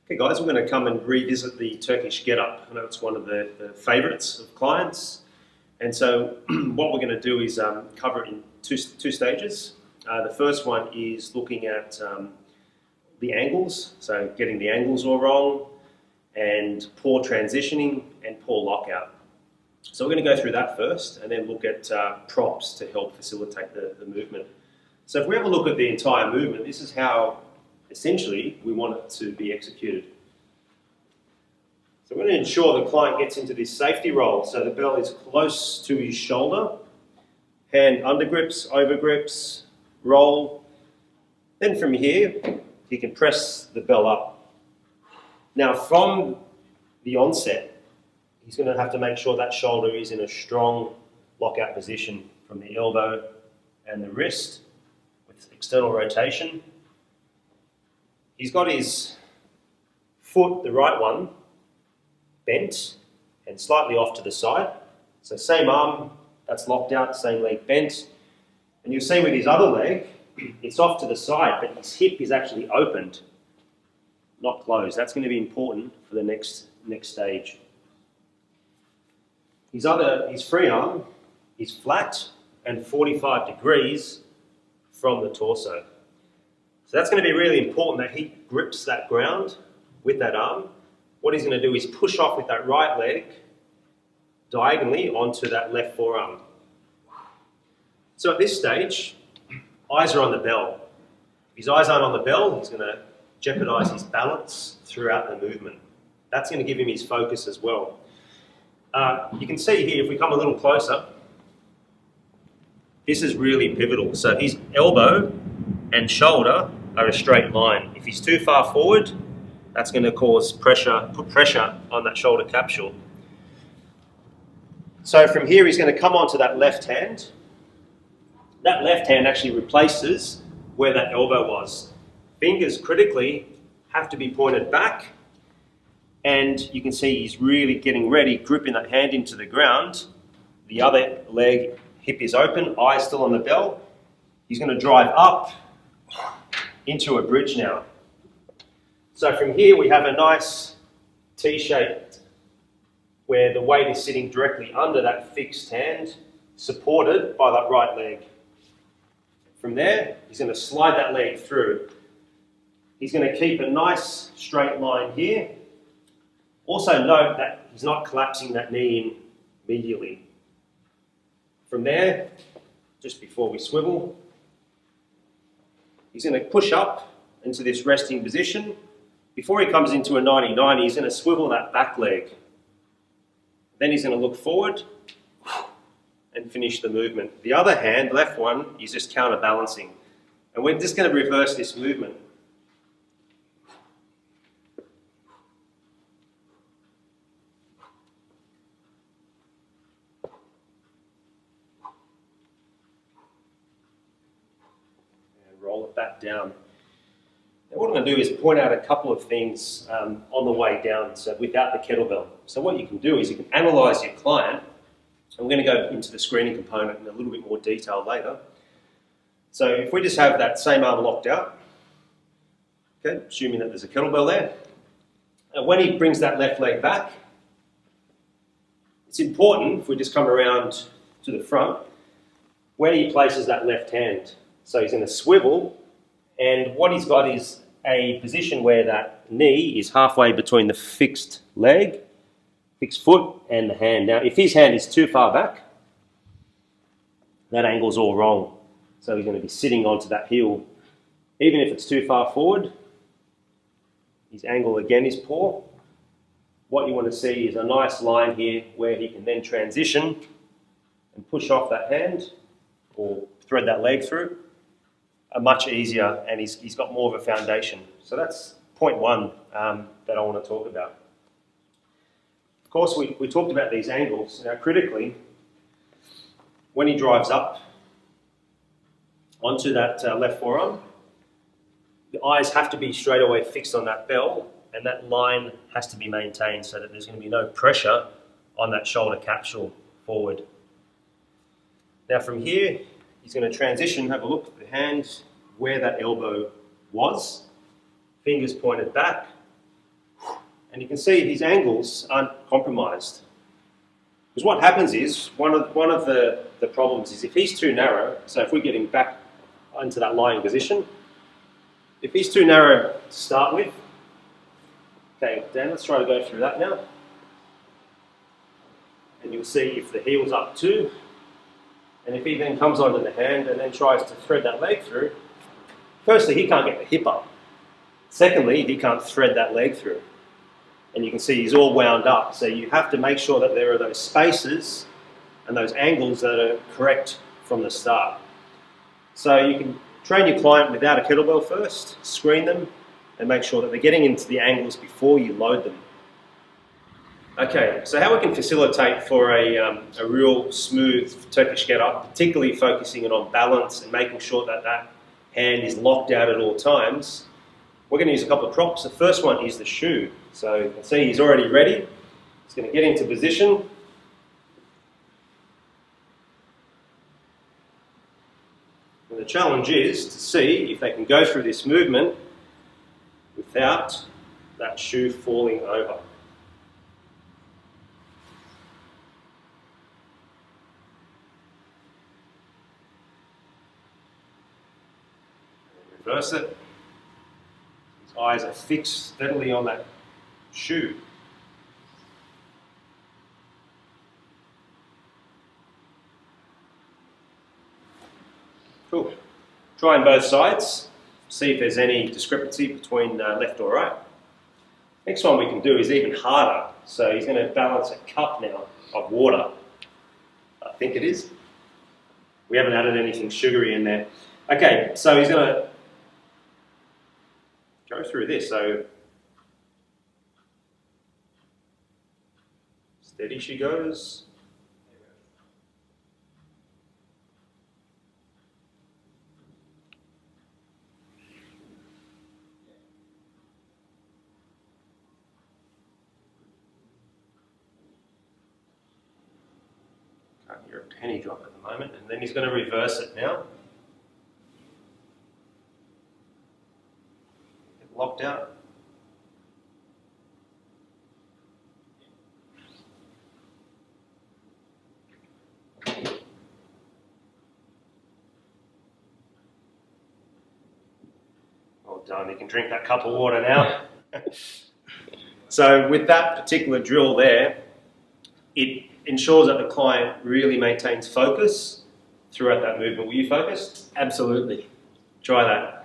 Okay guys, we're going to come and revisit the Turkish Getup. I know it's one of the favourites of clients. And so what we're going to do is cover it in two stages. The first one is looking at the angles, so getting the angles all wrong, and poor transitioning and poor lockout. So we're going to go through that first and then look at props to help facilitate the movement. So if we have a look at the entire movement, this is how essentially we want it to be executed. So we're going to ensure the client gets into this safety roll, so the bell is close to his shoulder, hand under grips, over grips, roll. Then from here, he can press the bell up. Now from the onset, he's going to have to make sure that shoulder is in a strong lockout position from the elbow and the wrist with external rotation. He's got his foot, the right one, bent and slightly off to the side. So same arm, that's locked out, same leg bent. And you'll see with his other leg, it's off to the side, but his hip is actually opened, not closed. That's going to be important for the next stage. His free arm is flat and 45 degrees from the torso. So that's going to be really important that he grips that ground with that arm. What he's going to do is push off with that right leg diagonally onto that left forearm. So at this stage, eyes are on the bell. If his eyes aren't on the bell, he's going to jeopardize his balance throughout the movement. That's going to give him his focus as well. You can see here, if we come a little closer, this is really pivotal. So his elbow and shoulder are a straight line. If he's too far forward, that's going to cause pressure, put pressure on that shoulder capsule. So from here, he's going to come onto that left hand. That left hand actually replaces where that elbow was. Fingers critically have to be pointed back, and you can see he's really getting ready, gripping that hand into the ground. The other leg, hip is open, eyes still on the bell. He's going to drive up into a bridge now. So from here we have a nice T-shape where the weight is sitting directly under that fixed hand, supported by that right leg. From there, he's going to slide that leg through. He's going to keep a nice straight line here. Also note that he's not collapsing that knee in immediately. From there, just before we swivel, he's going to push up into this resting position. Before he comes into a 90-90, he's going to swivel that back leg. Then he's going to look forward and finish the movement. The other hand, left one, is just counterbalancing. And we're just going to reverse this movement. And roll it back down. Now what I'm going to do is point out a couple of things on the way down, so without the kettlebell. So what you can do is you can analyse your client. I'm going to go into the screening component in a little bit more detail later. So if we just have that same arm locked out, okay, assuming that there's a kettlebell there, and when he brings that left leg back, it's important, if we just come around to the front, where he places that left hand. So he's going to swivel, and what he's got is a position where that knee is halfway between the fixed leg, fixed foot, and the hand. Now, if his hand is too far back, that angle's all wrong. So he's going to be sitting onto that heel. Even if it's too far forward, his angle again is poor. What you want to see is a nice line here where he can then transition and push off that hand or thread that leg through. Much easier, and he's got more of a foundation. So that's point one that I want to talk about. Of course, we talked about these angles. Now, critically, when he drives up onto that left forearm, the eyes have to be straight away fixed on that bell, and that line has to be maintained so that there's going to be no pressure on that shoulder capsule forward. Now from here, he's going to transition, have a look at the hand, where that elbow was, fingers pointed back, And you can see his angles aren't compromised. Because what happens is, one of the problems is if he's too narrow, so if we get him back into that lying position, if he's too narrow to start with, okay, Dan, let's try to go through that now. And you'll see if the heel's up too, and if he then comes onto the hand and then tries to thread that leg through, firstly, he can't get the hip up. Secondly, he can't thread that leg through. And you can see he's all wound up. So you have to make sure that there are those spaces and those angles that are correct from the start. So you can train your client without a kettlebell first, screen them, and make sure that they're getting into the angles before you load them. Okay, so how we can facilitate for a real smooth Turkish get-up, particularly focusing on balance and making sure that that hand is locked out at all times. We're going to use a couple of props. The first one is the shoe. So you can see he's already ready. He's going to get into position. And the challenge is to see if they can go through this movement without that shoe falling over. Reverse it. His eyes are fixed steadily on that shoe. Cool. Try on both sides. See if there's any discrepancy between left or right. Next one we can do is even harder. So he's going to balance a cup now of water. I think it is. We haven't added anything sugary in there. Okay, so he's going to go through this. So steady she goes. Can't hear a penny drop at the moment. And then he's going to reverse it now. Get locked out. Well done, you can drink that cup of water now. So with that particular drill there, it ensures that the client really maintains focus throughout that movement. Were you focused? Absolutely. Try that.